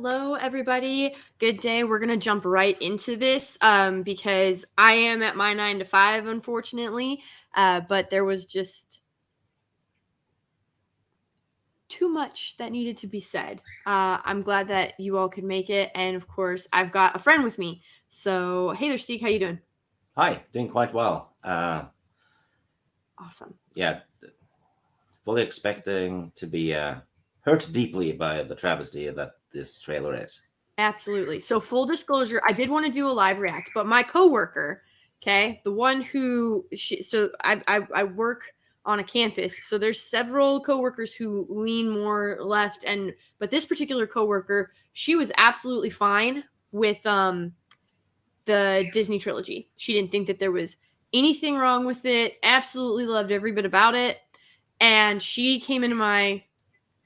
Hello, everybody. Good day. We're going to jump right into this because I am at my 9 to 5, unfortunately. But there was just too much that needed to be said. I'm glad that you all could make it. And of course, I've got a friend with me. So, hey there, Steve. How you doing? Hi, doing quite well. Awesome. Yeah, fully expecting to be hurt deeply by the travesty that this trailer is. Absolutely. So full disclosure, I did want to do a live react, but my coworker, okay, the one who I work on a campus, so there's several coworkers who lean more left, but this particular coworker, she was absolutely fine with the Disney trilogy. She didn't think that there was anything wrong with it. Absolutely loved every bit about it. And she came into my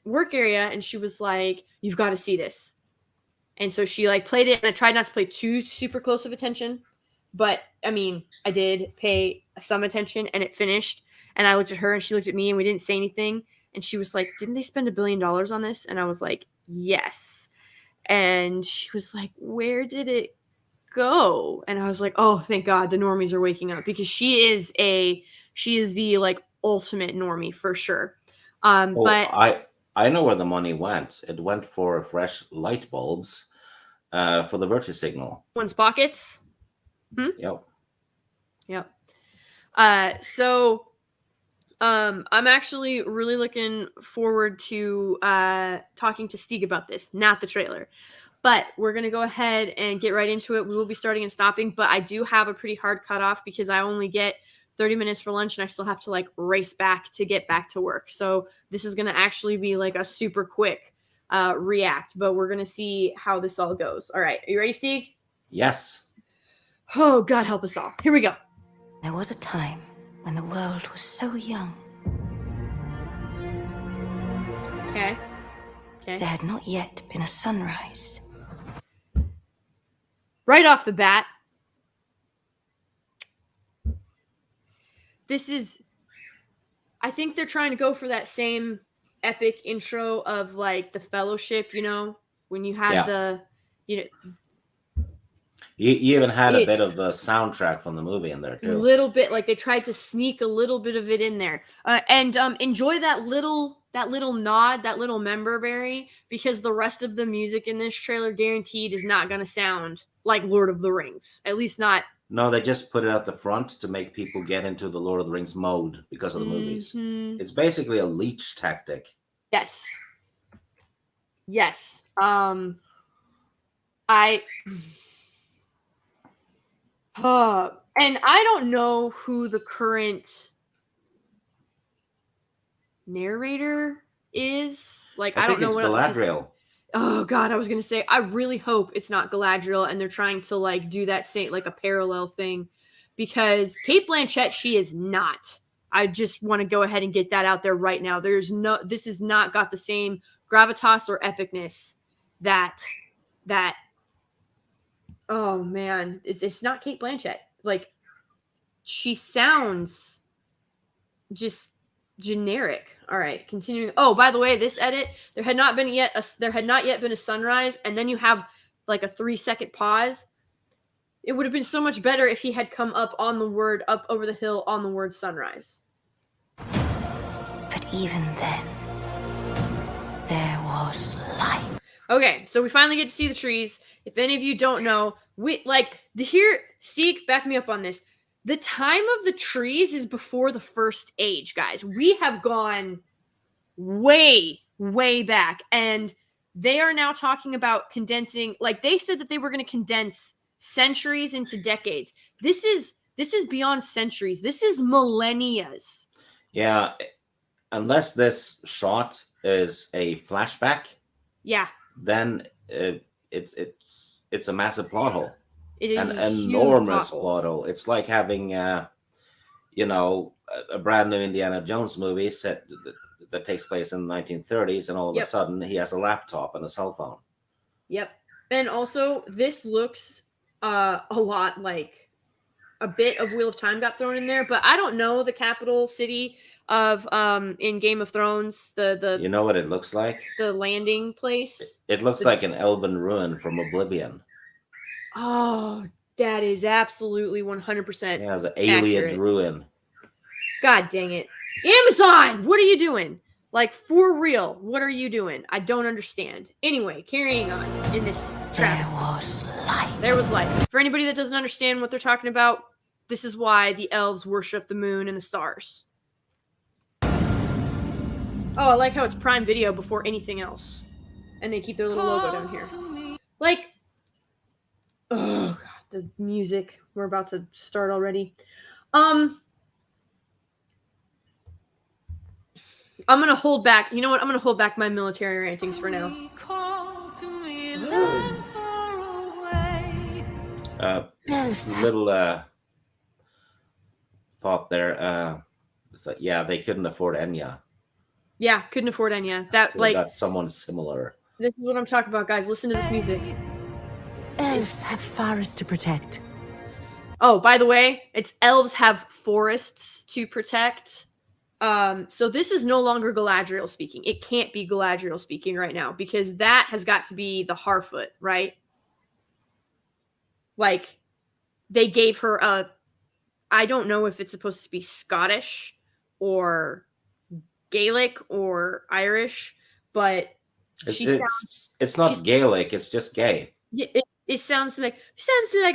work area and she was like, "You've got to see this." And so she played it, and I tried not to play too super close of attention, but I mean, I did pay some attention, and it finished. And I looked at her, and she looked at me, and we didn't say anything. And she was like, "Didn't they spend $1 billion on this?" And I was like, "Yes." And she was like, "Where did it go?" And I was like, "Oh, thank God, the normies are waking up," because she is the ultimate normie for sure. But I know where the money went. It went for fresh light bulbs for the virtue signal. one's pockets. Yep. Yep. So I'm actually really looking forward to talking to Stieg about this, not the trailer. But we're going to go ahead and get right into it. We will be starting and stopping, but I do have a pretty hard cutoff because I only get 30 minutes for lunch and I still have to race back to get back to work. So this is going to actually be a super quick react, but we're going to see how this all goes. All right. Are you ready, Stieg? Yes. Oh, God help us all. Here we go. There was a time when the world was so young. Okay. There had not yet been a sunrise. Right off the bat, I think they're trying to go for that same epic intro of the Fellowship, when you had You even had a bit of the soundtrack from the movie in there too. A little bit, they tried to sneak a little bit of it in there, and enjoy that little nod, that little member berry, because the rest of the music in this trailer guaranteed is not going to sound like Lord of the Rings, at least not. No, they just put it at the front to make people get into the Lord of the Rings mode because of the movies. It's basically a leech tactic. Yes. And I don't know who the current narrator is. I don't know what Galadriel. Oh God, I was gonna say, I really hope it's not Galadriel and they're trying to do that same a parallel thing, because Cate Blanchett, she is not. I just want to go ahead and get that out there right now. This has not got the same gravitas or epicness that oh man, it's not Cate Blanchett. She sounds just generic. All right, continuing. Oh, by the way, this edit, there had not yet been a sunrise, and then you have a 3-second pause. It would have been so much better if he had come up over the hill on the word sunrise. But even then, there was light. Okay, so we finally get to see the trees. If any of you don't know, Stieg, back me up on this. The time of the trees is before the first age, guys. We have gone way, way back, and they are now talking about condensing. They said that they were going to condense centuries into decades. This is beyond centuries. This is millennias. Yeah, unless this shot is a flashback. Yeah. Then it's a massive plot hole. An enormous plot hole. It's like having a brand new Indiana Jones movie set that takes place in the 1930s, and all of a sudden he has a laptop and a cell phone. Yep. And also, this looks a lot like a bit of Wheel of Time got thrown in there, but I don't know the capital city. of in Game of Thrones, You know what it looks like? the landing place. It looks like an elven ruin from Oblivion. Oh, that is absolutely 100% Yeah, it's an alien ruin. God dang it. Amazon, what are you doing? Like, for real, what are you doing? I don't understand. Anyway, carrying on in this travesty. There was light. For anybody that doesn't understand what they're talking about, this is why the elves worship the moon and the stars. Oh, I like how it's Prime Video before anything else. And they keep their little logo down here. Like, oh god, the music. We're about to start already. I'm gonna hold back. You know what? I'm gonna hold back my military rantings for now. Little thought there. It's like, yeah, they couldn't afford Enya. Yeah, couldn't afford Enya. That So like got someone similar. This is what I'm talking about, guys. Listen to this music. Elves have forests to protect. Oh, by the way, it's elves have forests to protect. So this is no longer Galadriel speaking. It can't be Galadriel speaking right now because that has got to be the Harfoot, right? Like, they gave her a, I don't know if it's supposed to be Scottish or Gaelic or Irish, but it's not Gaelic, it's just gay. It sounds like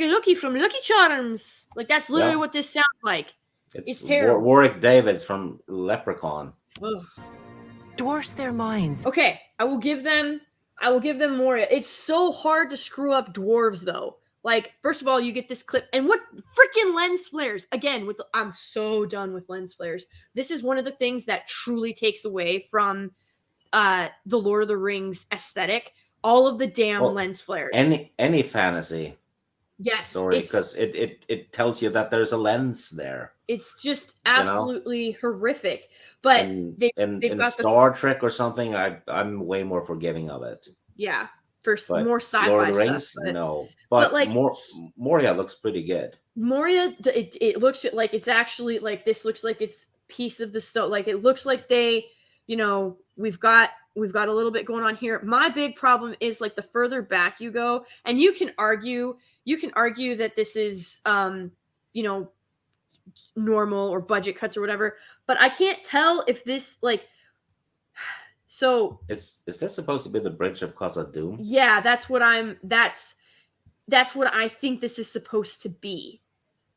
Lucky from Lucky Charms. Like, that's literally what this sounds like. It's terrible. Warwick Davis from Leprechaun. Ugh. Dwarfs their minds. Okay, I will give them Moria. It's so hard to screw up dwarves though. Like, first of all, you get this clip, and what freaking lens flares again? I'm so done with lens flares. This is one of the things that truly takes away from the Lord of the Rings aesthetic. All of the damn lens flares. Any fantasy. Yes, story, because it tells you that there's a lens there. It's just absolutely horrific. But they've got Star Trek or something, I'm way more forgiving of it. Yeah, for more sci-fi Lord of the Rings, stuff. no. But like Moria looks pretty good. Moria, it looks like it's actually like this looks like it's piece of the stone. Like, it looks like they, we've got a little bit going on here. My big problem is like the further back you go, and you can argue that this is normal or budget cuts or whatever, but I can't tell if this is this supposed to be the bridge of Khazad-dûm? Yeah, that's what I think this is supposed to be,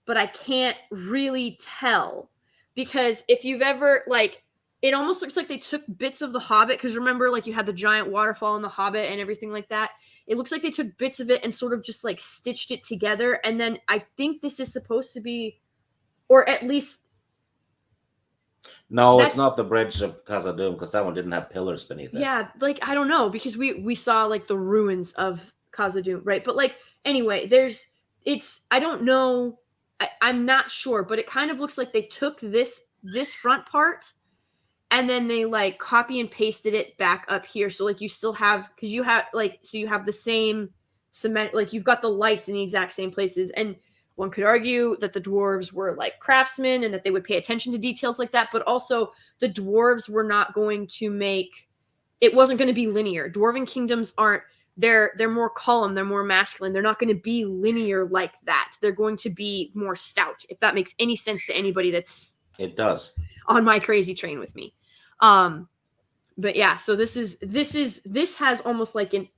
but I can't really tell because if you've ever it almost looks like they took bits of The Hobbit, because remember, you had the giant waterfall in The Hobbit and everything like that. It looks like they took bits of it and sort of just stitched it together. And then I think this is supposed to be, or at least. No, it's not the bridge of Khazad-dûm, because that one didn't have pillars beneath it. Yeah, I don't know, because we saw the ruins of Khazad-dûm, right? But anyway, I don't know. I'm not sure, but it kind of looks like they took this front part and then they copy and pasted it back up here. So you still have, because you have so you have the same cement, you've got the lights in the exact same places. And one could argue that the dwarves were craftsmen and that they would pay attention to details like that. But also the dwarves were not going to it wasn't going to be linear. Dwarven kingdoms aren't, they're more column, they're more masculine. They're not going to be linear like that. They're going to be more stout, if that makes any sense to anybody that's it does on my crazy train with me. But yeah, so this has almost an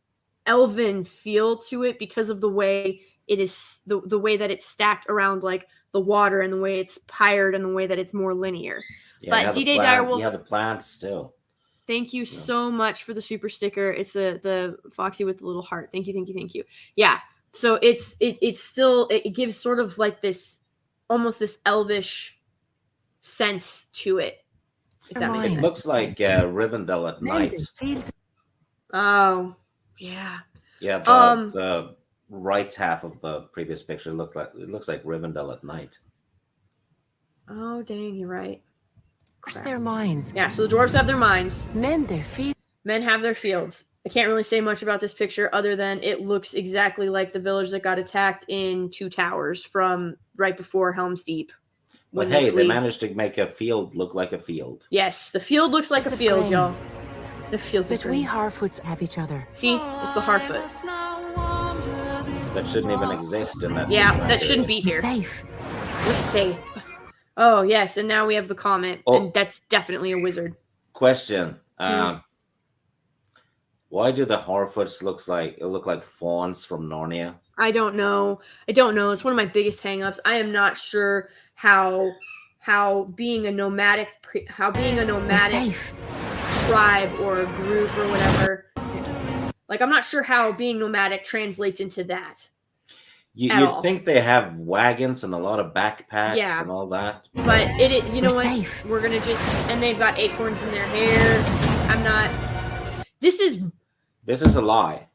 elven feel to it because of the way it is, the way that it's stacked around the water and the way it's pired and the way that it's more linear. Yeah, but D-Day Direwolf, you have the plants too. Thank you so much for the super sticker. It's the Foxy with the little heart. Thank you. Yeah. So it's still, it gives sort of this, almost this elvish sense to it. If that makes sense. It looks like Rivendell at night. Oh, yeah. Yeah, the right half of the previous picture looks like Rivendell at night. Oh, dang, you're right. Their minds. Yeah, so the dwarves have their minds. Men have their fields. I can't really say much about this picture other than it looks exactly like the village that got attacked in Two Towers from right before Helm's Deep. when But hey, flee. they managed to make a field look like a field. Yes, the field looks like It's a of field, grain. y'all. The field's But of we green. Harfoots have each other. See, it's the Harfoot. That shouldn't even exist in that. Yeah, time that shouldn't be We're here. safe. We're safe. Oh yes, and now we have the comment, and that's definitely a wizard. Question: why do the Harfoots look like fawns from Narnia? I don't know. It's one of my biggest hangups. I am not sure how being a nomadic We're safe. tribe or group or whatever. Like, I'm not sure how being nomadic translates into that. You'd think they have wagons and a lot of backpacks Yeah. and all that. But you know We're what? safe. We're gonna and they've got acorns in their hair. I'm not. This is a lie.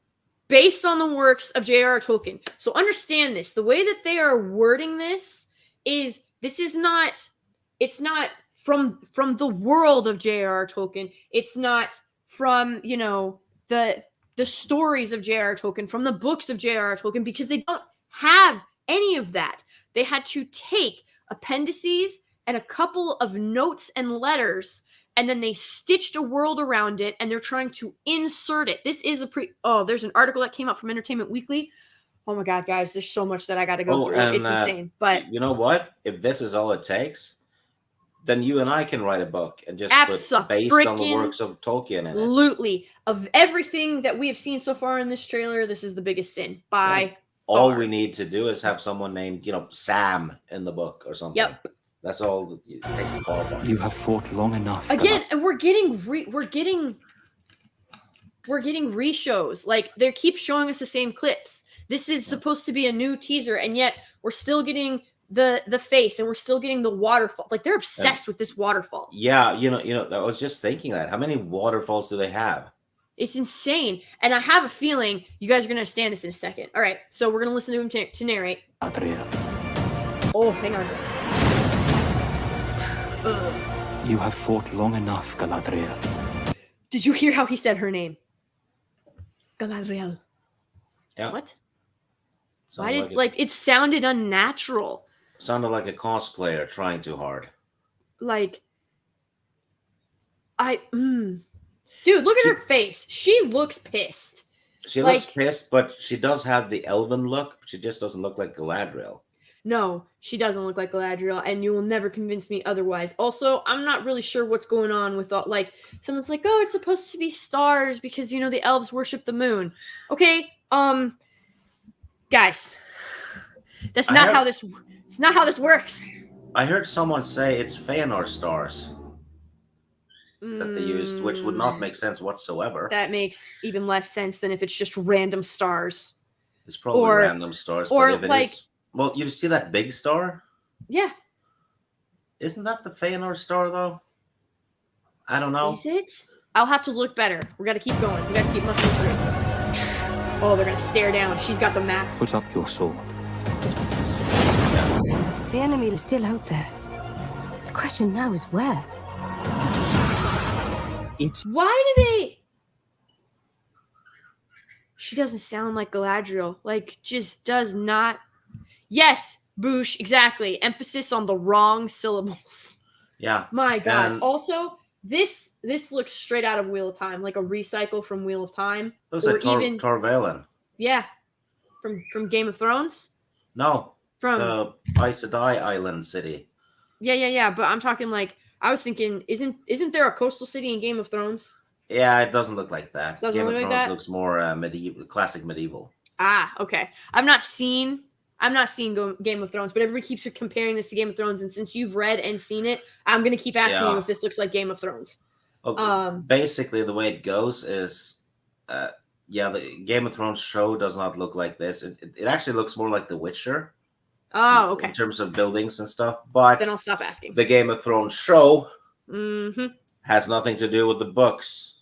based on the works of J.R.R. Tolkien. So understand this. The way that they are wording this is not. It's not from the world of J.R.R. Tolkien. It's not from the stories of J.R.R. Tolkien, from the books of J.R.R. Tolkien, because they don't have any of that. They had to take appendices and a couple of notes and letters, and then they stitched a world around it, and they're trying to insert it. This is there's an article that came out from Entertainment Weekly. Oh my God, guys, there's so much that I got to go through. And, it's insane. But you know what? If this is all it takes, then you and I can write a book and just put based on the works of Tolkien in it. Absolutely. Of everything that we have seen so far in this trailer, this is the biggest sin by all far. we need to do is have someone named, Sam in the book or something. Yep. That's all it takes to qualify. You have fought long enough. Again, and we're getting re-shows. Like, they keep showing us the same clips. This is supposed to be a new teaser, and yet we're still getting the face, and we're still getting the waterfall. Like, they're obsessed with this waterfall. Yeah, I was just thinking that. How many waterfalls do they have? It's insane. And I have a feeling you guys are going to understand this in a second. All right, so we're going to listen to him to narrate. Adriel. Oh, hang on. You have fought long enough, Galadriel. Did you hear how he said her name? Galadriel. Yeah. What? Sounded Why did it sounded unnatural? Sounded like a cosplayer trying too hard. Like, dude, look at her face. She looks pissed. She looks pissed, but she does have the elven look. She just doesn't look like Galadriel. No, she doesn't look like Galadriel, and you will never convince me otherwise. Also, I'm not really sure what's going on with all, someone's like, oh, it's supposed to be stars because, the elves worship the moon. Okay, guys, it's not how this works. I heard someone say it's Fëanor stars that they used, which would not make sense whatsoever. That makes even less sense than if it's just random stars. It's probably random stars. Or but if it is, well, you see that big star? Yeah. Isn't that the Fëanor star, though? I don't know. Is it? I'll have to look better. We got to keep going. We got to keep muscling through. Oh, they're going to stare down. She's got the map. Put up your sword. The enemy is still out there. The question now is where? Why do they... She doesn't sound like Galadriel. Just does not... Yes, Boosh, exactly. Emphasis on the wrong syllables. Yeah. My God. Also, this looks straight out of Wheel of Time, like a recycle from Wheel of Time. Looks like Torvalen. Yeah. From Game of Thrones? No. From the Aes Sedai Island city. Yeah. But I'm talking I was thinking, isn't there a coastal city in Game of Thrones? Yeah, it doesn't look like that. Doesn't Game look of like Thrones that? looks more medieval, classic medieval. Ah, okay. I'm not seeing Game of Thrones, but everybody keeps comparing this to Game of Thrones, and since you've read and seen it, I'm gonna keep asking you if this looks like Game of Thrones. Okay. Basically, the way it goes is, the Game of Thrones show does not look like this. It actually looks more like The Witcher. Oh, okay. In terms of buildings and stuff, but then I'll stop asking. The Game of Thrones show has nothing to do with the books.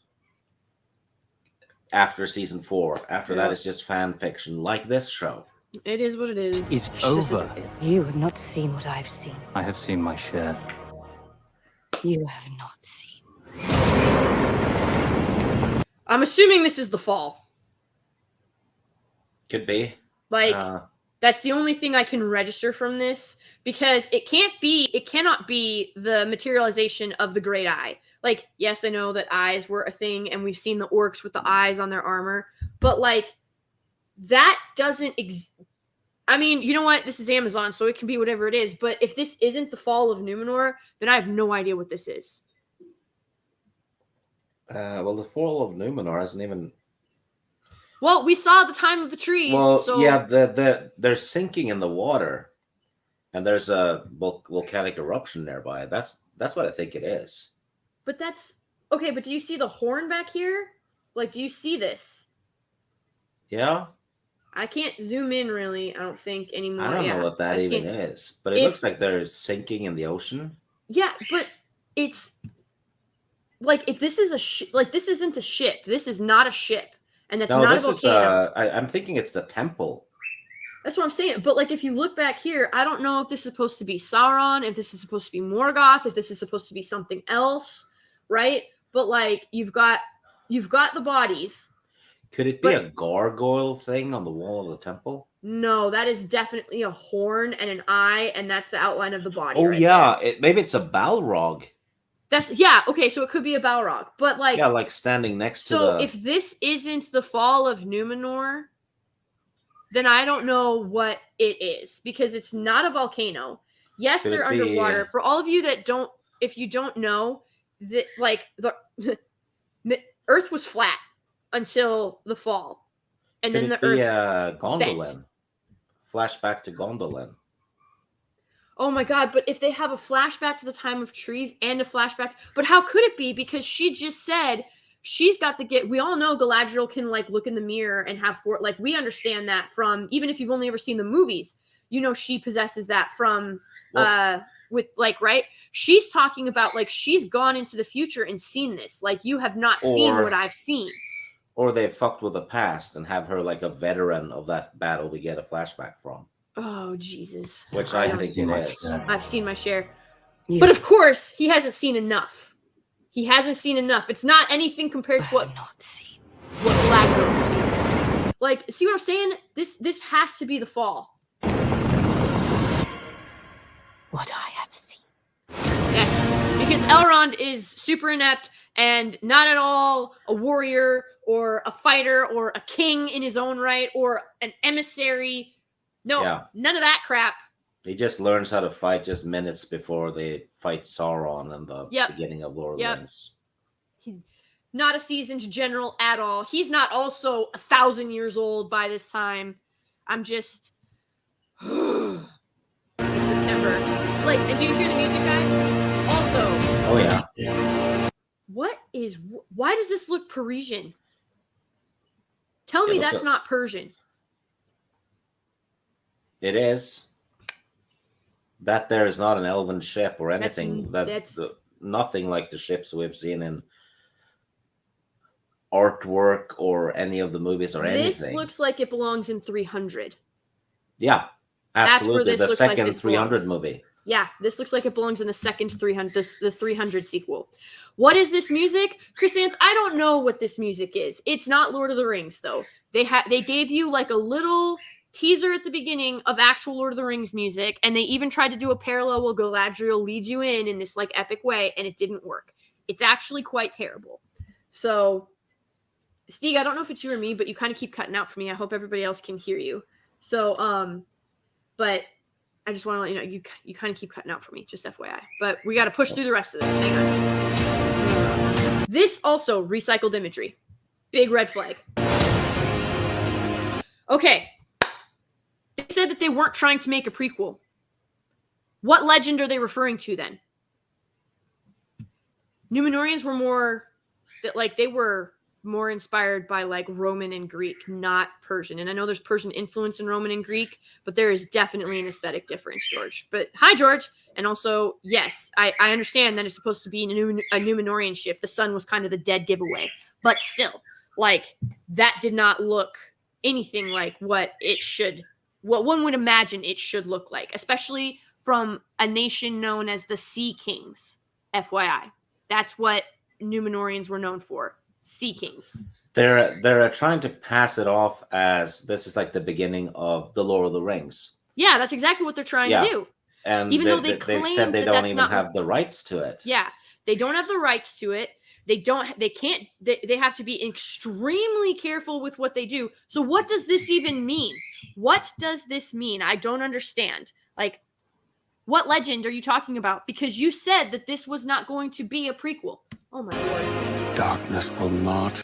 After season 4, that is just fan fiction, like this show. It is what it is. It's over. You have not seen what I've seen. I have seen my share. You have not seen. I'm assuming this is the fall. Could be. That's the only thing I can register from this, because it cannot be the materialization of the great eye. Like, yes, I know that eyes were a thing, and we've seen the orcs with the eyes on their armor, but like that doesn't I mean, you know what? This is Amazon, so it can be whatever it is. But if this isn't the fall of Numenor, then I have no idea what this is. Well, the fall of Numenor hasn't even. Well, we saw the time of the trees. Well, so... yeah, they're sinking in the water, and there's a volcanic eruption nearby. That's what I think it is. But that's okay. But do you see the horn back here? Like, do you see this? Yeah. I can't zoom in really, I don't think anymore. I don't know what that even is, but it looks like they're sinking in the ocean. Yeah, but it's like if this is this isn't a ship. This is not a ship, and that's not a volcano. I'm thinking it's the temple. That's what I'm saying. But like if you look back here, I don't know if this is supposed to be Sauron, if this is supposed to be Morgoth, if this is supposed to be something else, right? But like you've got the bodies. Could it be a gargoyle thing on the wall of the temple? No, that is definitely a horn and an eye, and that's the outline of the body. Oh, yeah. Maybe it's a Balrog. Okay, so it could be a Balrog. But like... Yeah, like standing next to So if this isn't the fall of Numenor, then I don't know what it is, because it's not a volcano. Yes, they're underwater. For all of you that don't... If you don't know, that like the Earth was flat until the fall, and then the Earth Gondolin. bent. Flashback to Gondolin. Oh my god, but if they have a flashback to the time of trees and a flashback, but how could it be? Because she just said she's got we all know Galadriel can like look in the mirror and have like we understand that from, even if you've only ever seen the movies, you know she possesses that from with like, right? She's talking about like she's gone into the future and seen this. Like you have not seen what I've seen. Or they fucked with the past and have her like a veteran of that battle we get a flashback from. Oh, Jesus. Which I think it is. I've seen my share. Yeah. But of course, he hasn't seen enough. He hasn't seen enough. It's not anything compared to what Galadriel has seen. Like, see what I'm saying? This has to be the fall. What I have seen. Yes, because Elrond is super inept and not at all a warrior or a fighter or a king in his own right or an emissary. No, None of that crap. He just learns how to fight just minutes before they fight Sauron in the beginning of Lord of the Rings. He's not a seasoned general at all. He's not also 1,000 years old by this time. I'm just... It's September. Like, and do you hear the music, guys? Also... Oh, yeah. Why does this look Parisian? Tell me that's not Persian. It is. That there is not an elven ship or anything. That's nothing like the ships we've seen in artwork or any of the movies or anything. This looks like it belongs in 300. Yeah, absolutely. The second like 300 movie. Yeah, this looks like it belongs in the second 300, the 300 sequel. What is this music? Chrysanth, I don't know what this music is. It's not Lord of the Rings, though. They gave you like a little teaser at the beginning of actual Lord of the Rings music, and they even tried to do a parallel where Galadriel leads you in this like epic way, and it didn't work. It's actually quite terrible. So, Stieg, I don't know if it's you or me, but you kind of keep cutting out for me. I hope everybody else can hear you. So, but I just want to let you know, you kind of keep cutting out for me, just FYI. But we got to push through the rest of this. Hang on. This also recycled imagery. Big red flag. Okay. They said that they weren't trying to make a prequel. What legend are they referring to then? Numenorians were they were more inspired by like Roman and Greek, not Persian. And I know there's Persian influence in Roman and Greek, but there is definitely an aesthetic difference, George. But hi, George. And also, yes, I understand that it's supposed to be a Numenorian ship. The sun was kind of the dead giveaway. But still, like, that did not look anything like what one would imagine it should look like, especially from a nation known as the Sea Kings, FYI. That's what Numenorians were known for. Sea Kings. They're trying to pass it off as this is like the beginning of the Lord of the Rings. Yeah, that's exactly what they're trying to do. And Even though they they've said claimed they that don't that's even not have the rights to it. Yeah, they don't have the rights to it. They have to be extremely careful with what they do. So what does this even mean? What does this mean? I don't understand. Like, what legend are you talking about? Because you said that this was not going to be a prequel. Oh my lord. Darkness will march.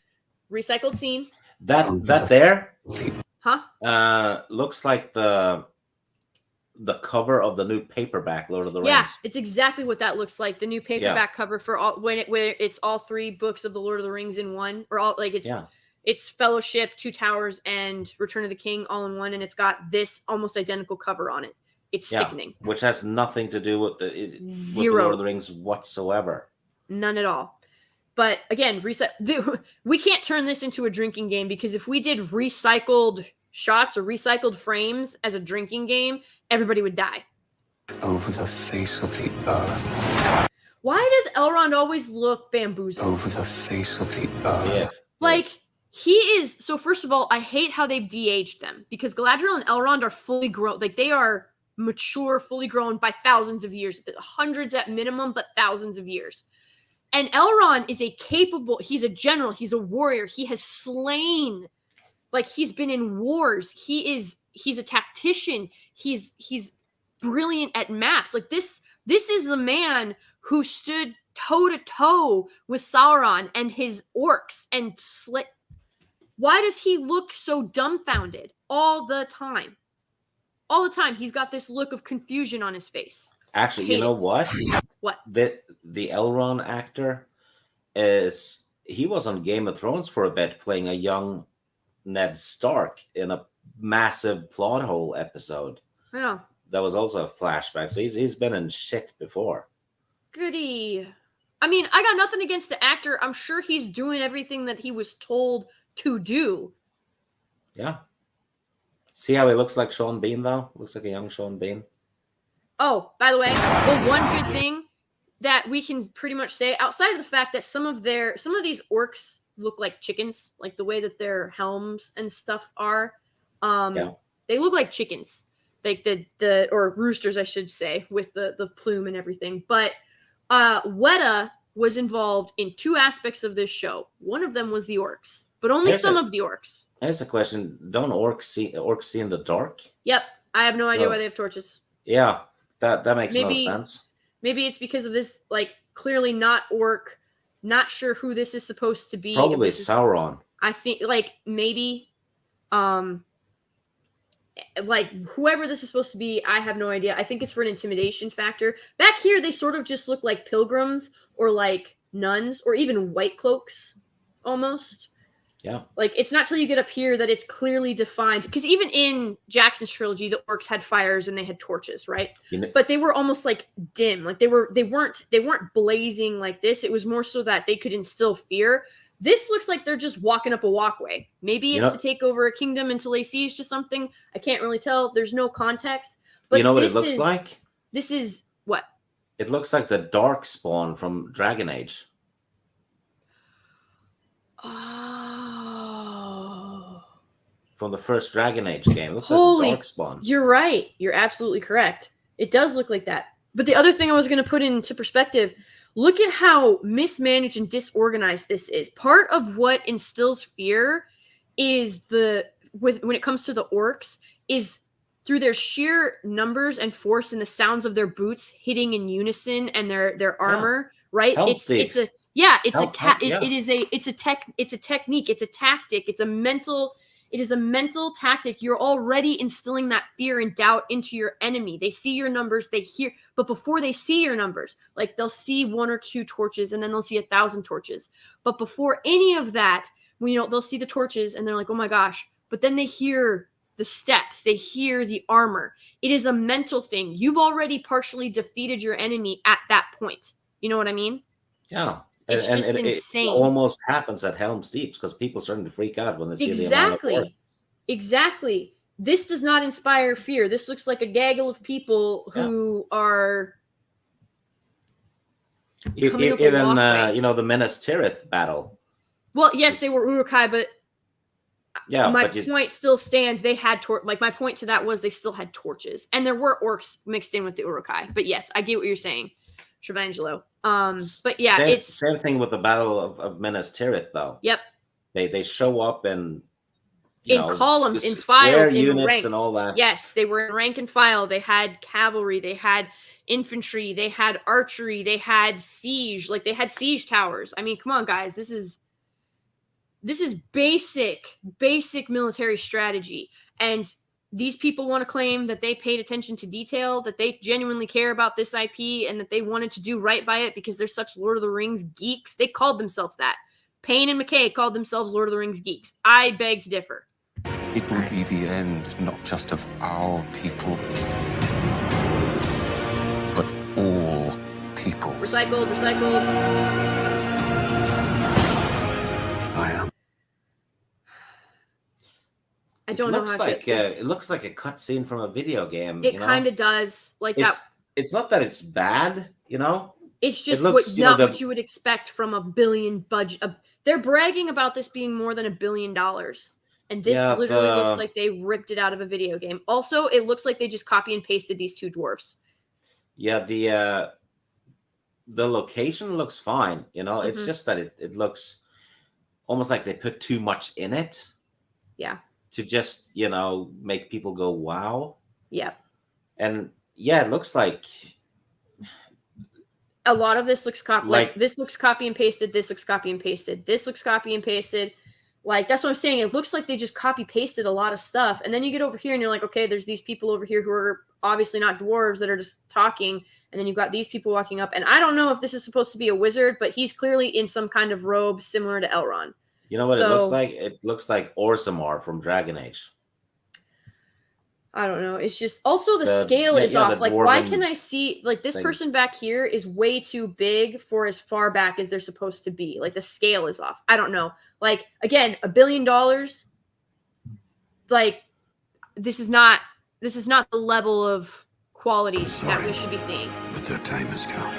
Recycled scene. That there Huh? looks like the cover of the new paperback Lord of the Rings. Yeah, it's exactly what that looks like. The new paperback cover for all where it's all 3 books of the Lord of the Rings in one, or all like it's Fellowship, Two Towers, and Return of the King all in one, and it's got this almost identical cover on it. It's sickening. Which has nothing to do with the Lord of the Rings whatsoever. None at all. But again, we can't turn this into a drinking game, because if we did recycled shots or recycled frames as a drinking game, everybody would die. Over the face of the earth. Why does Elrond always look bamboozled? Over the face of the earth. Yeah. Like, he is... So first of all, I hate how they've de-aged them, because Galadriel and Elrond are fully grown. Like, they are mature, fully grown by thousands of years. Hundreds at minimum, but thousands of years. And Elrond is he's a general, he's a warrior, he has slain, like, he's been in wars, he's a tactician, he's brilliant at maps. Like, this is the man who stood toe to toe with Sauron and his orcs and slit. Why does he look so dumbfounded all the time? All the time, he's got this look of confusion on his face. Actually, you know what? What? The Elrond actor he was on Game of Thrones for a bit, playing a young Ned Stark in a massive plot hole episode. Yeah. That was also a flashback. So he's been in shit before. Goody. I mean, I got nothing against the actor. I'm sure he's doing everything that he was told to do. Yeah. See how he looks like Sean Bean, though? Looks like a young Sean Bean. Oh, by the way, the one good thing that we can pretty much say, outside of the fact that some of these orcs look like chickens, like the way that their helms and stuff are, they look like chickens, like or roosters, I should say, with the plume and everything. But Weta was involved in 2 aspects of this show. One of them was the orcs, but only some of the orcs. Here's a question: don't orcs see in the dark? Yep, I have no idea why they have torches. Yeah, that makes no sense. Maybe it's because of this, like, clearly not orc, not sure who this is supposed to be. Probably Sauron. I think, like, maybe, like, whoever this is supposed to be, I have no idea. I think it's for an intimidation factor. Back here, they sort of just look like pilgrims or like nuns or even white cloaks, almost. Yeah. Like, it's not till you get up here that it's clearly defined. Because even in Jackson's trilogy, the orcs had fires and they had torches, right? But they were almost like dim. Like, they weren't blazing like this. It was more so that they could instill fear. This looks like they're just walking up a walkway. Maybe it's to take over a kingdom and to lay siege to something. I can't really tell. There's no context. But you know what it looks like? This is what? It looks like the dark spawn from Dragon Age. From the first Dragon Age game. It looks like Darkspawn. You're right. You're absolutely correct. It does look like that. But the other thing I was going to put into perspective, look at how mismanaged and disorganized this is. Part of what instills fear is when it comes to the orcs is through their sheer numbers and force and the sounds of their boots hitting in unison and their armor, right? It's a technique, it's a tactic, it is a mental tactic. You're already instilling that fear and doubt into your enemy. They see your numbers, but before they see your numbers, like, they'll see 1 or 2 torches and then they'll see 1,000 torches. But before any of that, they'll see the torches and they're like, oh my gosh. But then they hear the steps, they hear the armor. It is a mental thing. You've already partially defeated your enemy at that point. You know what I mean? Yeah. It's just insane. It almost happens at Helm's Deep because people are starting to freak out when they see the amount of work. Exactly. This does not inspire fear. This looks like a gaggle of people who are even the Minas Tirith battle. Well, yes, they were Uruk-hai, but Yeah, my but point still stands. They had my point to that was they still had torches, and there were orcs mixed in with the Uruk-hai. But yes, I get what you're saying, Shrevangelo. But yeah, same thing with the Battle of Minas Tirith, though. Yep. They show up in columns, in square files, in units rank, and all that. Yes, they were in rank and file. They had cavalry, they had infantry, they had archery, they had siege. Like they had siege towers. I mean, come on, guys. This is basic military strategy. And these people want to claim that they paid attention to detail, that they genuinely care about this IP, and that they wanted to do right by it because they're such Lord of the Rings geeks. They called themselves that. Payne and McKay called themselves Lord of the Rings geeks. I beg to differ. It will be the end, not just of our people, but all peoples. Recycled. I am. I don't know how it looks like a cutscene from a video game. It kind of does, like that. It's not that it's bad, It's just looks, what you would expect from $1 billion budget. They're bragging about this being more than $1 billion, and this literally looks like they ripped it out of a video game. Also, it looks like they just copy and pasted these two dwarfs. Yeah, the location looks fine. It's just that it looks almost like they put too much in it. Yeah. To just make people go wow. Yeah. And yeah, it looks like a lot of this looks like this looks copy and pasted. This looks copy and pasted. This looks copy and pasted. Like, that's what I'm saying. It looks like they just copy pasted a lot of stuff. And then you get over here and you're like, okay, there's these people over here who are obviously not dwarves that are just talking. And then you've got these people walking up. And I don't know if this is supposed to be a wizard, but he's clearly in some kind of robe similar to Elrond. You know what it looks like? It looks like Orzammar from Dragon Age. I don't know. It's just also the scale is off. Like, why can I see this person back here is way too big for as far back as they're supposed to be. Like, the scale is off. I don't know. Like, again, $1 billion. Like, this is not the level of quality that we should be seeing. But their time has come.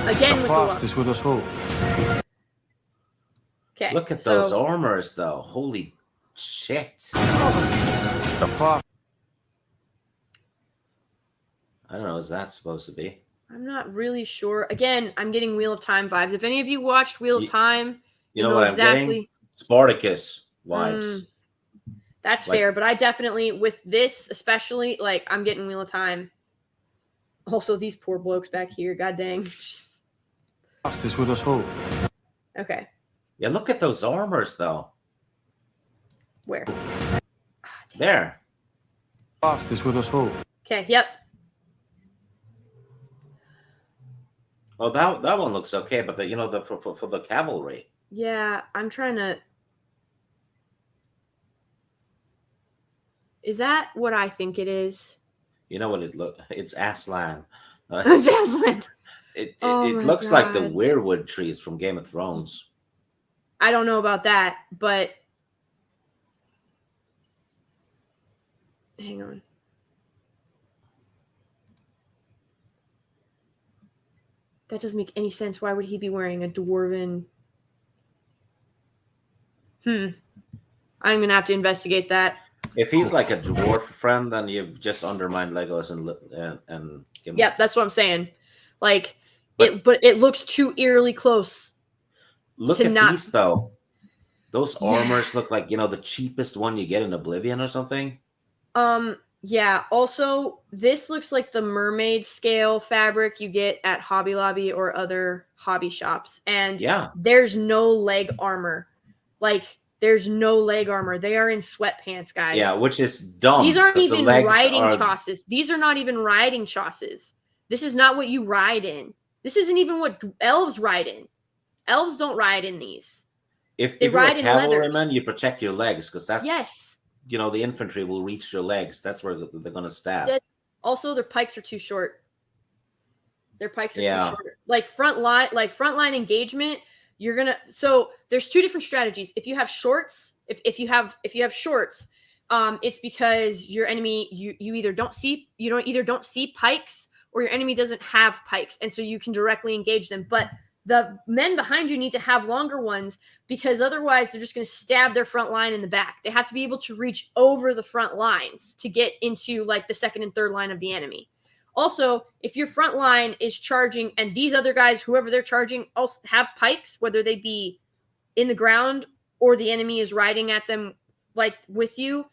Again, the past is with us all. Okay. Look at those armors, though. Holy shit. The past. I don't know. Is that supposed to be? I'm not really sure. Again, I'm getting Wheel of Time vibes. If any of you watched Wheel of Time, you know what exactly. I'm getting? Spartacus vibes. That's fair, but I definitely, with this especially, I'm getting Wheel of Time. Also, these poor blokes back here. God dang. Past is with us all. Okay. Yeah, look at those armors, though. Where? There. Past is with us all. Okay, yep. Oh, that one looks okay, but for the cavalry. Yeah, I'm trying to. Is that what I think it is? You know what it looks? It's Aslan. It's Aslan. It looks like the weirwood trees from Game of Thrones. I don't know about that, but hang on. That doesn't make any sense. Why would he be wearing a dwarven? I'm going to have to investigate that. If he's like a dwarf friend, then you've just undermined Legolas and Yep, that's what I'm saying. But it looks too eerily close. Look at these, though. Those armors look like, the cheapest one you get in Oblivion or something. Yeah. Also, this looks like the mermaid scale fabric you get at Hobby Lobby or other hobby shops. And there's no leg armor. There's no leg armor. They are in sweatpants, guys. Yeah, which is dumb. These aren't even riding chausses. These are not even riding chausses. This is not what you ride in. This isn't even what elves ride in. Elves don't ride in these. If you're a cavalryman, you protect your legs because that's the infantry will reach your legs. That's where they're going to stab. Also, their pikes are too short. Their pikes are too short. Frontline engagement. You're gonna. So there's two different strategies. If you have shorts, if you have shorts, it's because your enemy you either don't see pikes or your enemy doesn't have pikes, and so you can directly engage them. But the men behind you need to have longer ones because otherwise they're just going to stab their front line in the back. They have to be able to reach over the front lines to get into like the second and third line of the enemy. Also, if your front line is charging and these other guys, whoever they're charging, also have pikes, whether they be in the ground or the enemy is riding at them like with you,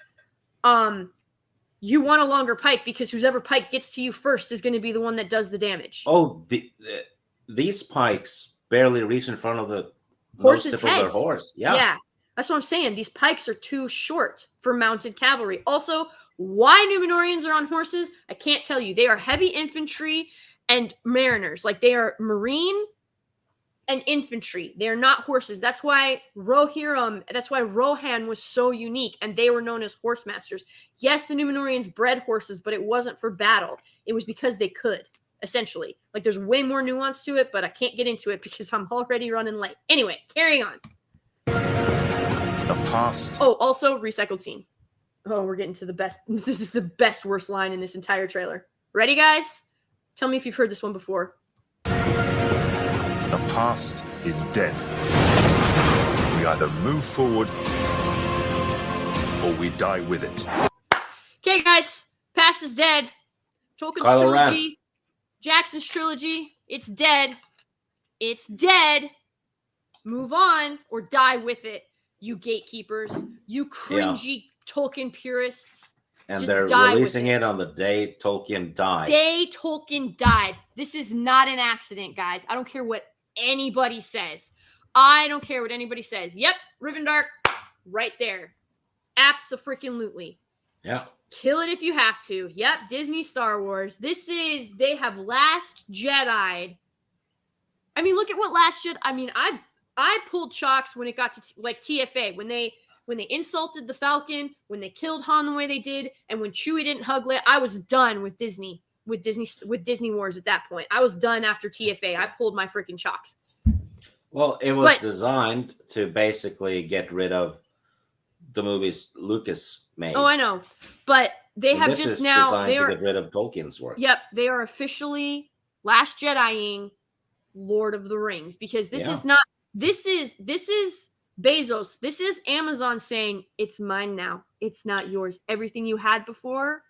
you want a longer pike because whoever pike gets to you first is going to be the one that does the damage. Oh, these pikes barely reach in front of the horses' nose tip of their heads. horse. Yeah. That's what I'm saying. These pikes are too short for mounted cavalry. Also, why Numenorians are on horses, I can't tell you. They are heavy infantry and mariners. Like they are marine and infantry. They are not horses. That's why Rohan was so unique and they were known as horse masters. Yes, the Numenorians bred horses, but it wasn't for battle. It was because they could, essentially. Like there's way more nuance to it, but I can't get into it because I'm already running late. Anyway, carrying on. The past. Oh, also recycled scene. Oh, we're getting to the best. This is the best worst line in this entire trailer. Ready, guys? Tell me if you've heard this one before. The past is dead. We either move forward or we die with it. Okay, guys. Past is dead. Tolkien's Kylo trilogy. Ren. Jackson's trilogy. It's dead. It's dead. Move on or die with it, you gatekeepers. You cringy Tolkien purists. And Just they're die releasing with it on the day Tolkien died. Day Tolkien died. This is not an accident, guys. I don't care what anybody says. I don't care what anybody says. Yep, Rivendell, right there. Abso-freaking-lutely. Yeah. Kill it if you have to. Yep, Disney Star Wars. They have Last Jedi'd. I mean, look at what Last Jedi. I mean, I pulled shocks when it got to like TFA when they insulted the Falcon, when they killed Han the way they did, and when Chewie didn't hug Leia. I was done with Disney Wars at that point. I was done after TFA. I pulled my freaking shocks. Well, it was designed to basically get rid of the movies Lucas made. Oh, I know, but they have this just is now designed they to are get rid of Tolkien's work. Yep, they are officially Last Jediing Lord of the Rings because this is not. This is Bezos. This is Amazon saying it's mine now. It's not yours. Everything you had before,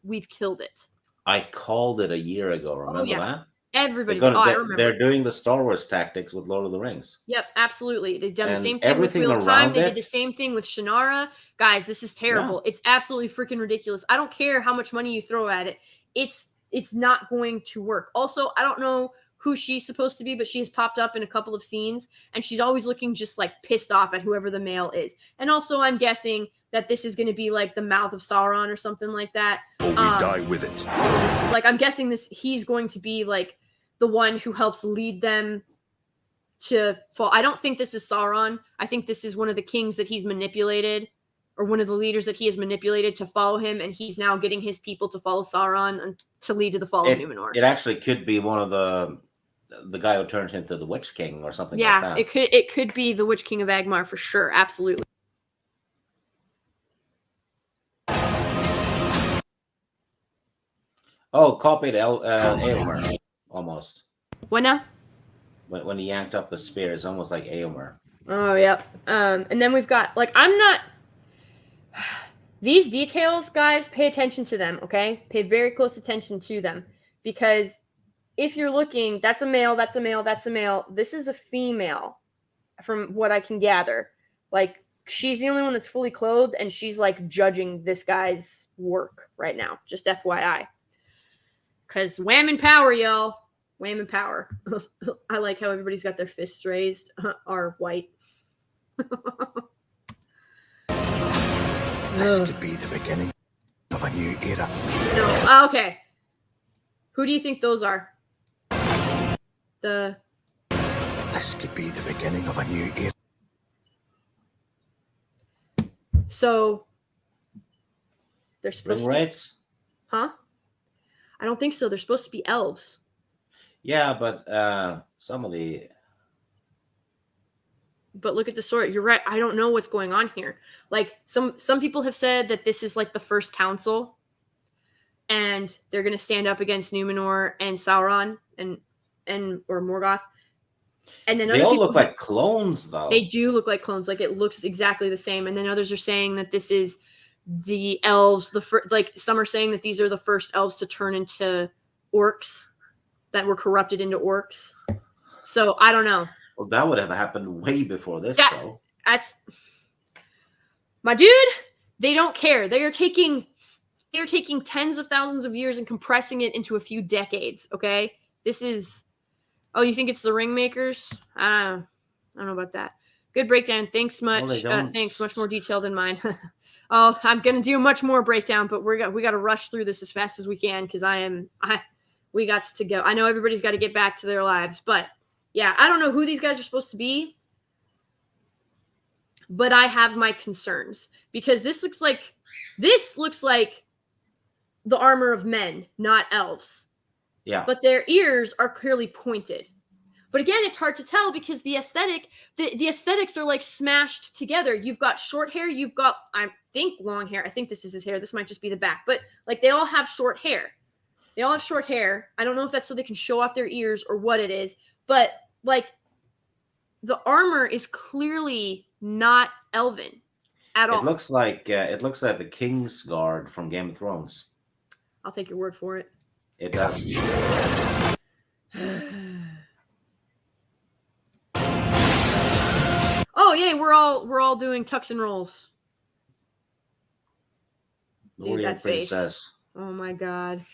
we've killed it. I called it a year ago. Remember that? Everybody. I remember. They're doing the Star Wars tactics with Lord of the Rings. Yep, absolutely. They've done the And same thing with everything Real Time. around They it- did the same thing with Shannara. Guys, this is terrible. Yeah. It's absolutely freaking ridiculous. I don't care how much money you throw at it. It's not going to work. Also, I don't know who she's supposed to be, but she has popped up in a couple of scenes, and she's always looking just like pissed off at whoever the male is. And also, I'm guessing that this is going to be like the mouth of Sauron or something like that. Or we die with it. Like, I'm guessing he's going to be like the one who helps lead them to fall. I don't think this is Sauron. I think this is one of the kings that he's manipulated, or one of the leaders that he has manipulated to follow him, and he's now getting his people to follow Sauron and to lead to the fall of Numenor. It actually could be one of the guy who turns into the Witch King or something like that. It could be the Witch King of Agmar for sure. Absolutely. Oh, copied Eomer, almost. What now? When he yanked up the spear, it's almost like Eomer. Oh, yeah. And then we've got, like, I'm not... These details, guys, pay attention to them, okay? Pay very close attention to them. Because if you're looking, that's a male, that's a male, that's a male. This is a female, from what I can gather. Like, she's the only one that's fully clothed, and she's, like, judging this guy's work right now. Just FYI. Because wham and power, y'all. Wham and power. I like how everybody's got their fists raised. Are white. This could be the beginning of a new era. No. Okay. Who do you think those are? This could be the beginning of a new era. So they're supposed to be... Ringwraiths? Huh? I don't think so. They're supposed to be elves. Yeah, but some of the... But look at the sword. You're right. I don't know what's going on here. Like, some people have said that this is like the first council, and they're going to stand up against Numenor and Sauron or Morgoth. And then They other all people look like clones, though. they do look like clones. Like it looks exactly the same. And then others are saying that this is the elves. Like some are saying that these are the first elves to turn into orcs that were corrupted into orcs. So I don't know. Well, that would have happened way before this, That- though. That's my dude. They don't care. They're taking tens of thousands of years and compressing it into a few decades. Okay, this is. Oh, you think it's the ring makers? I don't know about that. Good breakdown. Thanks much. Thanks. Much more detailed than mine. Oh, I'm gonna do much more breakdown, but we got to rush through this as fast as we can because we got to go. I know everybody's got to get back to their lives, but yeah, I don't know who these guys are supposed to be, but I have my concerns because this looks like the armor of men, not elves. Yeah. But their ears are clearly pointed. But again, it's hard to tell because the aesthetics are like smashed together. You've got short hair, you've got, I think, long hair. I think this is his hair. This might just be the back. But like they all have short hair. They all have short hair. I don't know if that's so they can show off their ears or what it is. But like the armor is clearly not elven at all. It looks like the King's Guard from Game of Thrones. I'll take your word for it. It does. Oh yay, we're all doing tucks and rolls. Dude, Moria that face. Princess. Oh my god.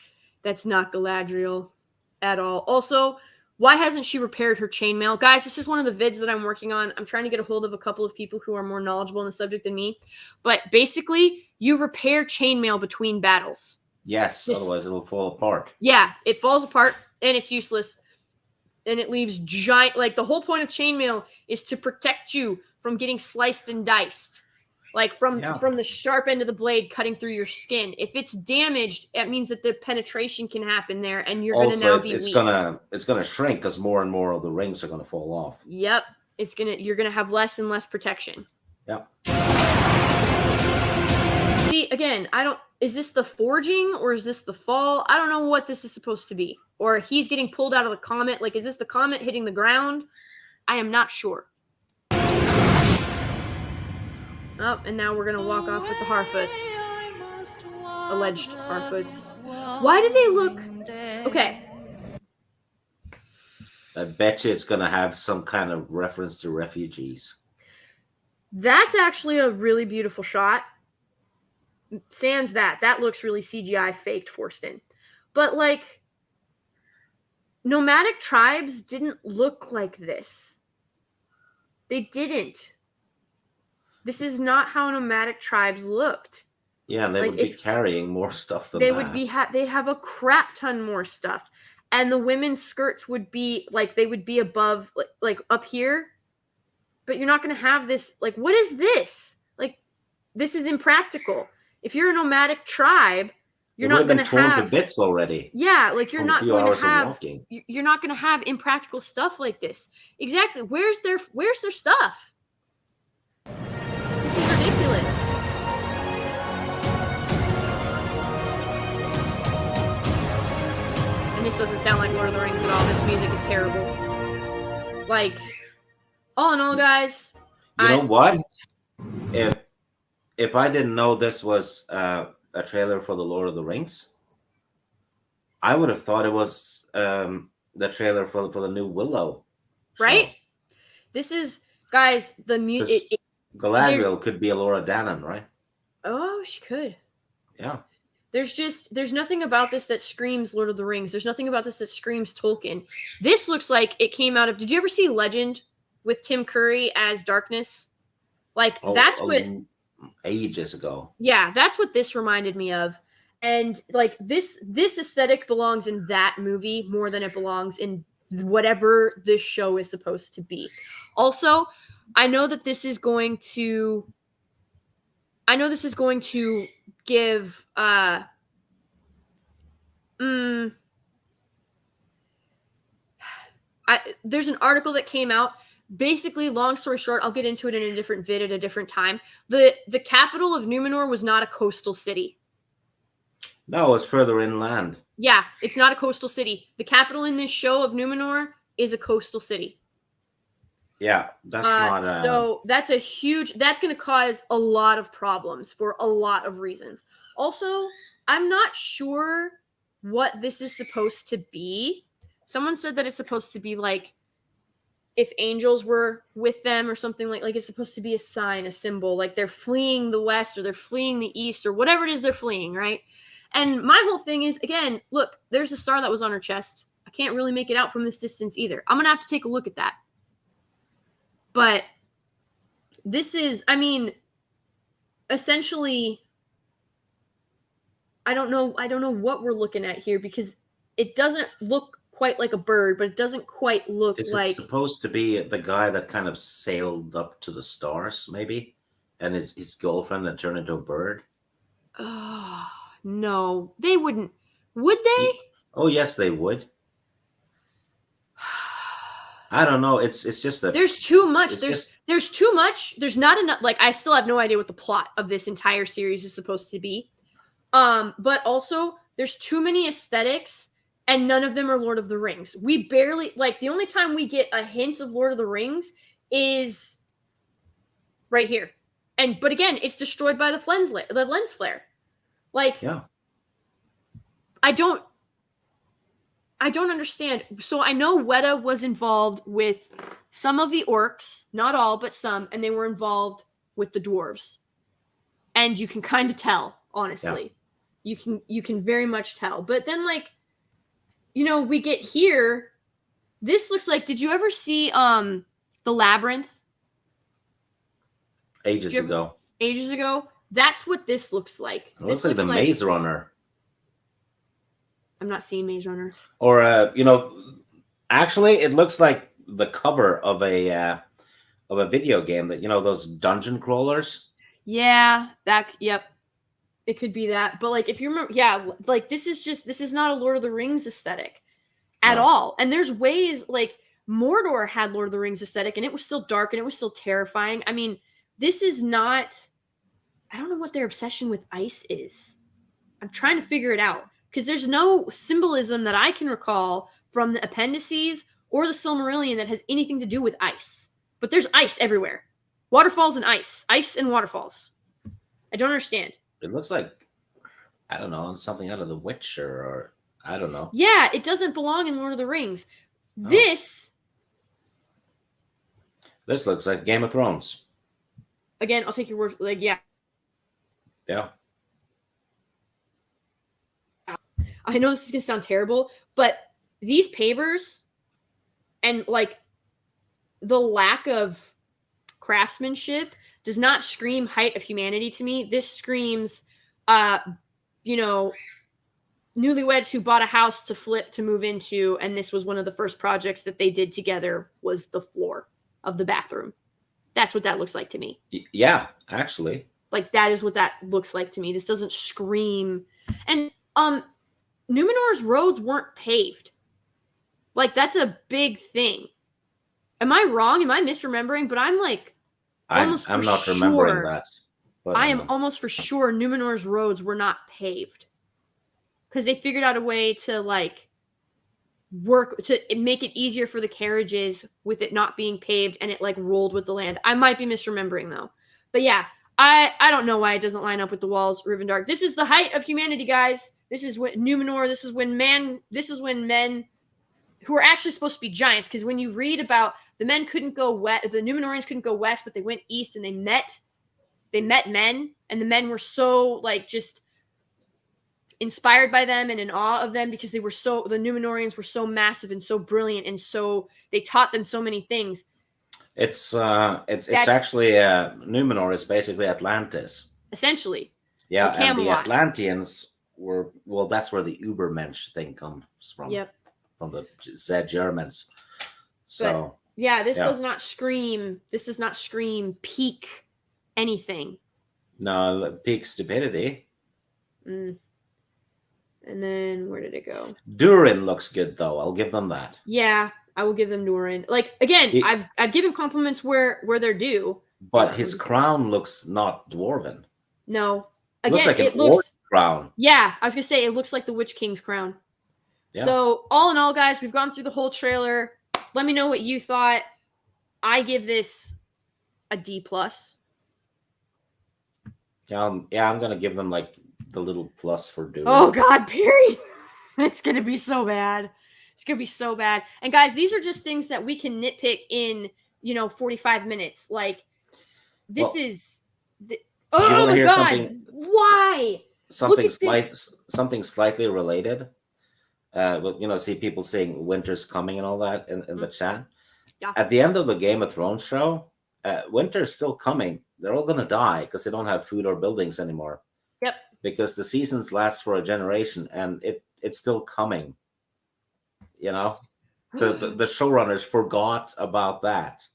That's not Galadriel at all. Also, why hasn't she repaired her chainmail? Guys, this is one of the vids that I'm working on. I'm trying to get a hold of a couple of people who are more knowledgeable in the subject than me. But basically, you repair chainmail between battles. Yes, otherwise it'll fall apart. Yeah, it falls apart and it's useless. And it leaves giant, like the whole point of chainmail is to protect you from getting sliced and diced. Like from the sharp end of the blade cutting through your skin. If it's damaged, it means that the penetration can happen there and you're going to now be weak. It's gonna shrink because more and more of the rings are gonna fall off. Yep. You're gonna have less and less protection. Yep. See, again, is this the forging or is this the fall? I don't know what this is supposed to be. Or he's getting pulled out of the comet. Like, is this the comet hitting the ground? I am not sure. Oh, and now we're going to walk off with the Harfoots. Alleged Harfoots. Why do they look... Okay. I bet you it's going to have some kind of reference to refugees. That's actually a really beautiful shot. Sans that. That looks really CGI faked forced in. But, like... Nomadic tribes didn't look like this. They didn't. This is not how nomadic tribes looked. Yeah, and they would be carrying more stuff than they that. would be. They have a crap ton more stuff, and the women's skirts would be like they would be above, like up here. But you're not going to have this. Like, what is this? Like, this is impractical. If you're a nomadic tribe. You're not going to have to bits already. Yeah, like you're not going to have. Walking. You're not going to have impractical stuff like this. Exactly. Where's their stuff? This is ridiculous. And this doesn't sound like Lord of the Rings at all. This music is terrible. Like, all in all, guys. You know what? If I didn't know this was a trailer for the Lord of the Rings, I would have thought it was the trailer for the new Willow. Right? So, this is, guys, the music. Galadriel could be a Laura Dannon, right? Oh, she could. Yeah. There's nothing about this that screams Lord of the Rings. There's nothing about this that screams Tolkien. This looks like it came out of, did you ever see Legend with Tim Curry as Darkness? Like, that's what... ages ago. Yeah, that's what this reminded me of. And like this aesthetic belongs in that movie more than it belongs in whatever this show is supposed to be. Also, I know this is going to give there's an article that came out. Basically, long story short, I'll get into it in a different vid at a different time. The capital of Numenor was not a coastal city. No, it's further inland. Yeah, it's not a coastal city. The capital in this show of Numenor is a coastal city. Yeah, that's not. So that's going to cause a lot of problems for a lot of reasons. Also, I'm not sure what this is supposed to be. Someone said that it's supposed to be like if angels were with them or something, like it's supposed to be a sign, a symbol, like they're fleeing the west or they're fleeing the east or whatever it is they're fleeing, right? And my whole thing is, again, look, there's a star that was on her chest. I can't really make it out from this distance either. I'm going to have to take a look at that. But this is, I mean, essentially, I don't know what we're looking at here because it doesn't look quite like a bird, but it doesn't quite look like... Is it supposed to be the guy that kind of sailed up to the stars, maybe? And his girlfriend that turned into a bird? Oh, no. They wouldn't. Would they? Oh, yes, they would. I don't know. It's just that there's too much. There's too much. There's not enough. Like, I still have no idea what the plot of this entire series is supposed to be. But also there's too many aesthetics and none of them are Lord of the Rings. We barely, like, the only time we get a hint of Lord of the Rings is right here. But again, it's destroyed by the lens flare. Like, yeah. I don't understand. So I know Weta was involved with some of the orcs, not all, but some, and they were involved with the dwarves. And you can kind of tell, honestly. Yeah. You can very much tell. But then, like, you know, we get here. This looks like, did you ever see The Labyrinth? Ages ago. That's what this looks like. It looks like the Maze Runner. I'm not seeing Maze Runner. Or you know, actually, it looks like the cover of a video game that, you know, those dungeon crawlers. Yeah, yep. It could be that. But like, if you remember, yeah, like this is not a Lord of the Rings aesthetic at all. And there's ways, like Mordor had Lord of the Rings aesthetic and it was still dark and it was still terrifying. I mean, this is not, I don't know what their obsession with ice is. I'm trying to figure it out. Because there's no symbolism that I can recall from the appendices or the Silmarillion that has anything to do with ice. But there's ice everywhere. Waterfalls and ice. Ice and waterfalls. I don't understand. It looks like, I don't know, something out of The Witcher or I don't know. Yeah, it doesn't belong in Lord of the Rings. Oh. This looks like Game of Thrones. Again, I'll take your word. Like, yeah. Yeah. I know this is going to sound terrible, but these pavers and like the lack of craftsmanship does not scream height of humanity to me. This screams, you know, newlyweds who bought a house to flip to move into. And this was one of the first projects that they did together was the floor of the bathroom. That's what that looks like to me. Yeah, actually. Like that is what that looks like to me. This doesn't scream. And, Numenor's roads weren't paved. Like, that's a big thing. Am I wrong? Am I misremembering? But I'm like, I'm not remembering that. But, I am almost for sure Numenor's roads were not paved. Because they figured out a way to, like, make it easier for the carriages with it not being paved and it, like, rolled with the land. I might be misremembering, though. But yeah, I don't know why it doesn't line up with the walls, Rivendell. This is the height of humanity, guys. This is when Numenor, this is when men who are actually supposed to be giants, because when you read about the men couldn't go west, the Numenorians couldn't go west, but they went east and they met men, and the men were so like just inspired by them and in awe of them because the Numenorians were so massive and so brilliant and so they taught them so many things. It's actually Numenor is basically Atlantis. Essentially. Yeah, and the Atlanteans were, well, that's where the Übermensch thing comes from. Yep. From the Zed Germans. So but, yeah, this does not scream peak anything. No, peak stupidity. And then where did it go? Durin looks good though. I'll give them that. Yeah, I will give them Durin. Like again, I've given compliments where they're due. But his crown looks not dwarven. No. Again, looks like an orc crown. Yeah, I was gonna say it looks like the Witch King's crown. Yeah. So all in all, guys, we've gone through the whole trailer. Let me know what you thought. I give this a D plus. I'm gonna give them like the little plus for doing. Oh God, Perry, it's gonna be so bad. It's gonna be so bad. And guys, these are just things that we can nitpick in 45 minutes. Like this is. Oh my God, why? Something slightly related. See people saying winter's coming and all that in the chat. Yeah. At the end of the Game of Thrones show, winter's still coming. They're all gonna die because they don't have food or buildings anymore. Yep. Because the seasons last for a generation, and it's still coming. The showrunners forgot about that.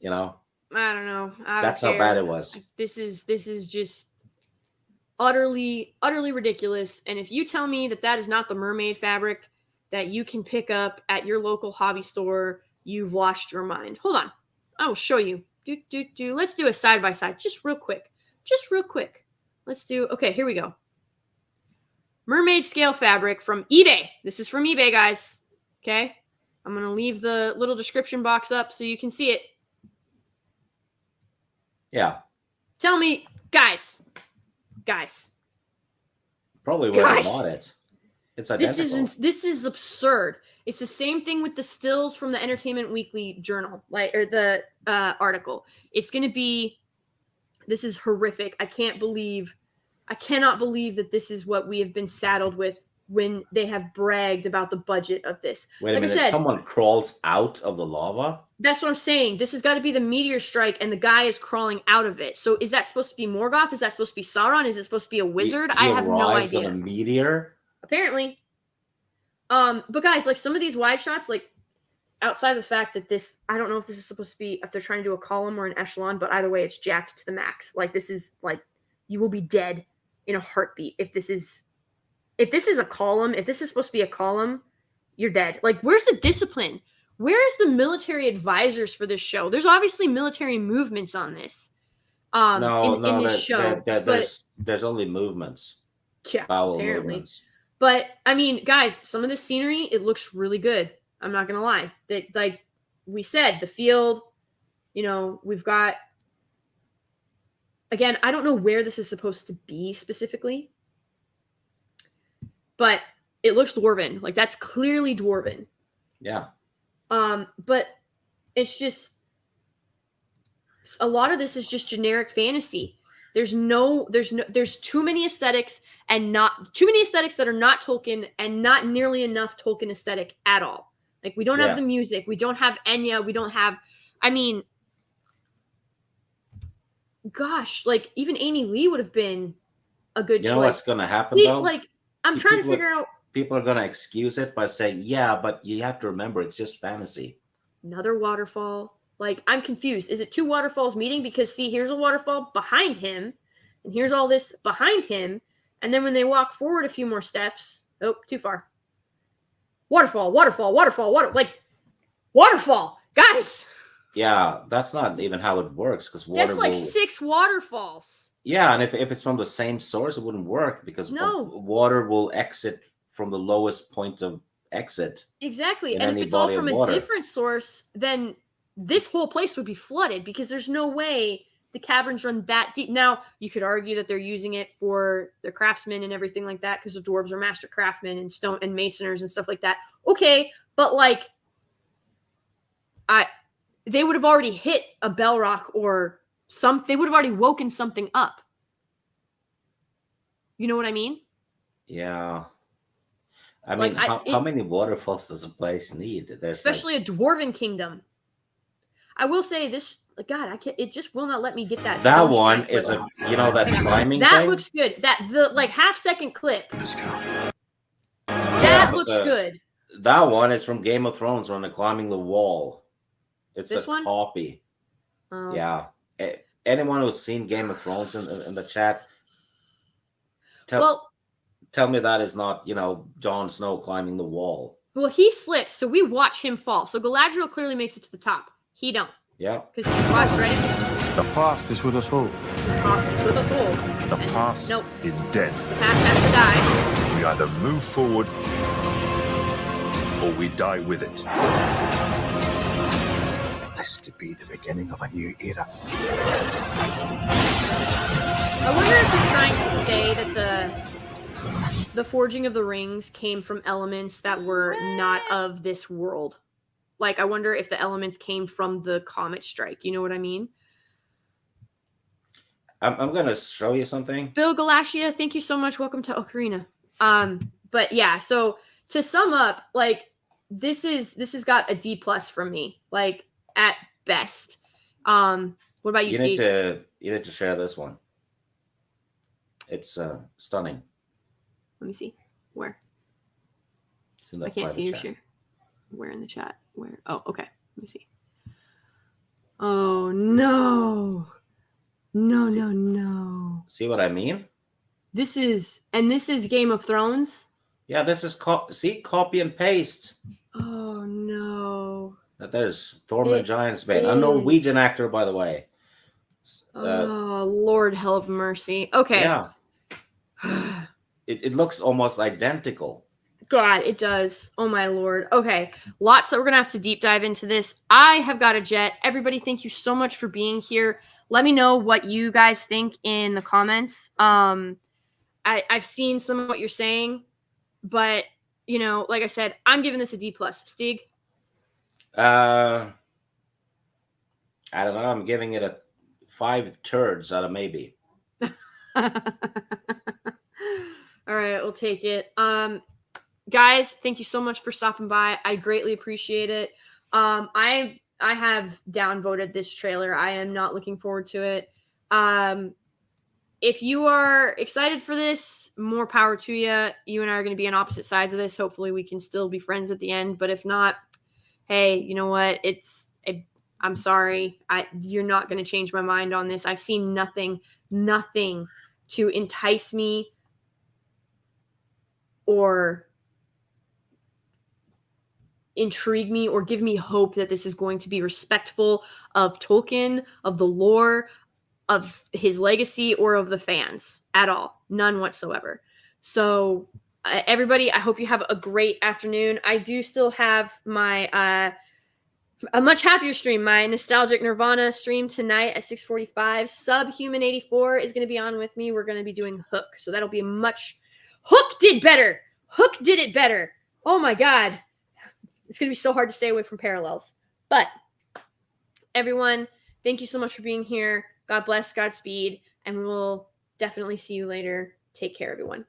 I don't know. That's how bad it was. This is just utterly ridiculous. And if you tell me that is not the mermaid fabric that you can pick up at your local hobby store, you've lost your mind. Hold on. I will show you. Let's do a side by side. Just real quick. Let's do. Okay, here we go. Mermaid scale fabric from eBay. This is from eBay, guys. Okay. I'm going to leave the little description box up so you can see it. Yeah. Tell me, guys. Probably where they bought it. It's identical. This is absurd. It's the same thing with the stills from the Entertainment Weekly journal, or the article. It's going to be. This is horrific. I cannot believe that this is what we have been saddled with when they have bragged about the budget of this. Wait a minute. Someone crawls out of the lava? That's what I'm saying. This has got to be the meteor strike, and the guy is crawling out of it. So is that supposed to be Morgoth? Is that supposed to be Sauron? Is it supposed to be a wizard? I have no idea. On a meteor? Apparently. But guys, like some of these wide shots, like outside of the fact that this, I don't know if this is supposed to be, if they're trying to do a column or an echelon, but either way, it's jacked to the max. Like this is like, you will be dead in a heartbeat. If this is a column, if this is supposed to be a column, you're dead. Like, where's the discipline? Where's the military advisors for this show? There's obviously military movements on this. In this show. There's only movements. Yeah, apparently. Movements. But I mean, guys, some of the scenery, it looks really good. I'm not gonna lie. That, like we said, the field, we've got. Again, I don't know where this is supposed to be specifically, but it looks dwarven. Like that's clearly dwarven. Yeah. But it's just a lot of this is just generic fantasy. There's too many aesthetics and not too many aesthetics that are not Tolkien and not nearly enough Tolkien aesthetic at all. Like we don't have the music, we don't have Enya, we don't have. I mean, gosh, like even Amy Lee would have been a good choice. You know what's going to happen though? Like I'm trying to figure out. People are going to excuse it by saying, yeah, but you have to remember it's just fantasy. Another waterfall. Like, I'm confused. Is it two waterfalls meeting? Because, see, here's a waterfall behind him, and here's all this behind him, and then when they walk forward a few more steps, oh, too far. Waterfall. Like, waterfall. Guys. Yeah, that's not even how it works, because water that's like 6 waterfalls. Yeah, and if it's from the same source, it wouldn't work, because water will exit from the lowest point of exit. Exactly. And if it's all from a different source, then this whole place would be flooded because there's no way the caverns run that deep. Now, you could argue that they're using it for the craftsmen and everything like that because the dwarves are master craftsmen and stone and masoners and stuff like that. Okay, but like they would have already hit a bell rock or they would have already woken something up. You know what I mean? Yeah. I mean, how many waterfalls does a place need? There's especially a dwarven kingdom. I will say this, God, I can't. It just will not let me get that. That one is that climbing. That thing? Looks good. The like half-second clip. That looks good. That one is from Game of Thrones when they're climbing the wall. It's a copy. Oh. Yeah. Anyone who's seen Game of Thrones in the chat, tell me that is not, Jon Snow climbing the wall. Well, he slips, so we watch him fall. So Galadriel clearly makes it to the top. He don't. Yeah. Because he's watched, right? The past is with us all. The past is with us all. The past is dead. The past has to die. We either move forward or we die with it. This could be the beginning of a new era. I wonder if you're trying to say that the forging of the rings came from elements that were not of this world. Like, I wonder if the elements came from the comet strike. You know what I mean? I'm gonna show you something. Bill Galashia, thank you so much. Welcome to Ocarina. But yeah, so to sum up, like, this has got a D+ from me, like, at best. What about you, You Steve? need to share this one. It's stunning. Let me see. Where? It's in the I can't see your private chat. share. Where in the chat? Where? Oh, okay. Let me see. Oh, no. No, no, no. See what I mean? This is Game of Thrones? Yeah, this is copy and paste. Oh, no. There's Thormund It Giantsbane, a is. Norwegian actor, by the way. Oh, Lord have mercy. Okay. Yeah. It looks almost identical. God, it does. Oh, my Lord. Okay. Lots that we're going to have to deep dive into this. I have got a jet. Everybody, thank you so much for being here. Let me know what you guys think in the comments. I've seen some of what you're saying, but, you know, like I said, I'm giving this a D+. Stig? I don't know. I'm giving it a 5 turds out of maybe. All right, we'll take it. Guys, thank you so much for stopping by. I greatly appreciate it. I have downvoted this trailer. I am not looking forward to it. If you are excited for this, more power to you. You and I are going to be on opposite sides of this. Hopefully we can still be friends at the end, but if not, hey, you know what? I'm sorry. You're not going to change my mind on this. I've seen nothing to entice me or intrigue me or give me hope that this is going to be respectful of Tolkien, of the lore, of his legacy, or of the fans at all. None whatsoever. So everybody, I hope you have a great afternoon. I do still have my a much happier stream, my Nostalgic Nirvana stream tonight at 6:45. Subhuman84 is going to be on with me. We're going to be doing Hook. So that'll be Hook did better. Hook did it better. Oh my God. It's going to be so hard to stay away from parallels. But everyone, thank you so much for being here. God bless, Godspeed, and we'll definitely see you later. Take care, everyone.